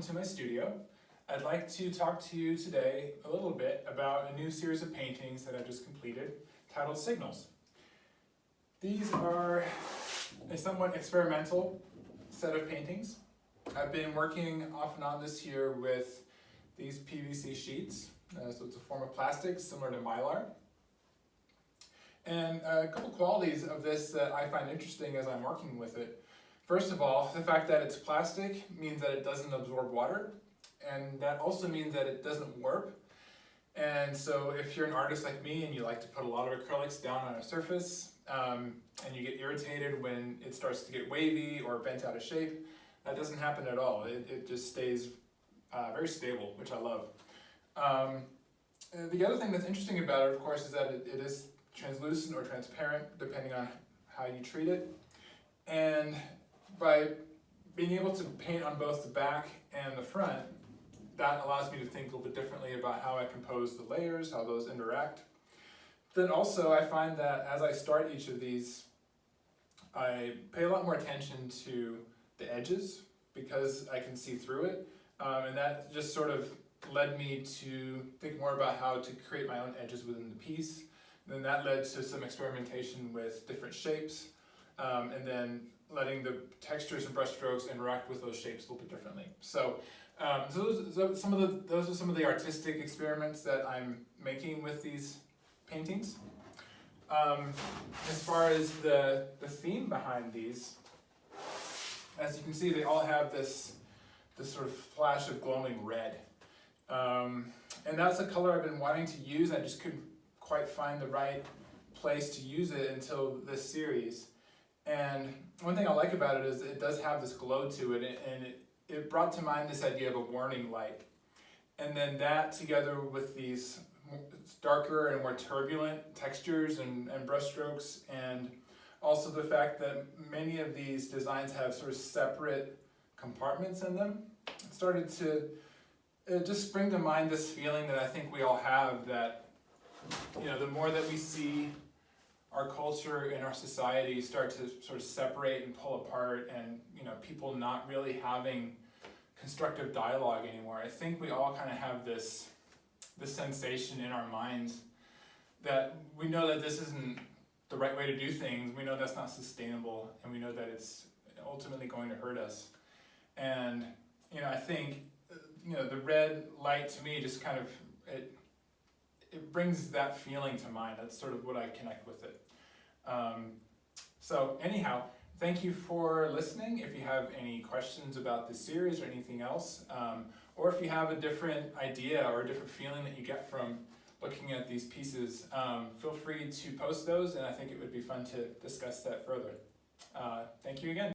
welcome to my studio. I'd like to talk to you today a little bit about a new series of paintings that I just completed titled Signals. These are a somewhat experimental set of paintings. I've been working off and on this year with these PVC sheets, so it's a form of plastic similar to Mylar. And a couple qualities of this that I find interesting as I'm working with it. First of all, the fact that it's plastic means that it doesn't absorb water, and that also means that it doesn't warp. And so if you're an artist like me and you like to put a lot of acrylics down on a surface, and you get irritated when it starts to get wavy or bent out of shape, that doesn't happen at all. It just stays very stable, which I love. The other thing that's interesting about it, of course, is that it is translucent or transparent, depending on how you treat it. And by being able to paint on both the back and the front, that allows me to think a little bit differently about how I compose the layers, how those interact. Then also I find that as I start each of these, I pay a lot more attention to the edges because I can see through it. And that just sort of led me to think more about how to create my own edges within the piece. And then that led to some experimentation with different shapes, and then letting the textures and brush strokes interact with those shapes a little bit differently. So, those are some of the artistic experiments that I'm making with these paintings. As far as the theme behind these, as you can see, they all have this sort of flash of glowing red. And that's a color I've been wanting to use. I just couldn't quite find the right place to use it until this series. And one thing I like about it is it does have this glow to it, and it brought to mind this idea of a warning light. And then that together with these darker and more turbulent textures and brush strokes, and also the fact that many of these designs have sort of separate compartments in them, it started to just bring to mind this feeling that I think we all have, that the more that we see our culture and our society start to sort of separate and pull apart, and people not really having constructive dialogue anymore, I think we all kind of have this sensation in our minds that we know that this isn't the right way to do things. We know that's not sustainable, and we know that it's ultimately going to hurt us. And I think the red light to me just kind of it brings that feeling to mind. That's sort of what I connect with it. So anyhow, thank you for listening. If you have any questions about this series or anything else, or if you have a different idea or a different feeling that you get from looking at these pieces, feel free to post those, and I think it would be fun to discuss that further. Thank you again.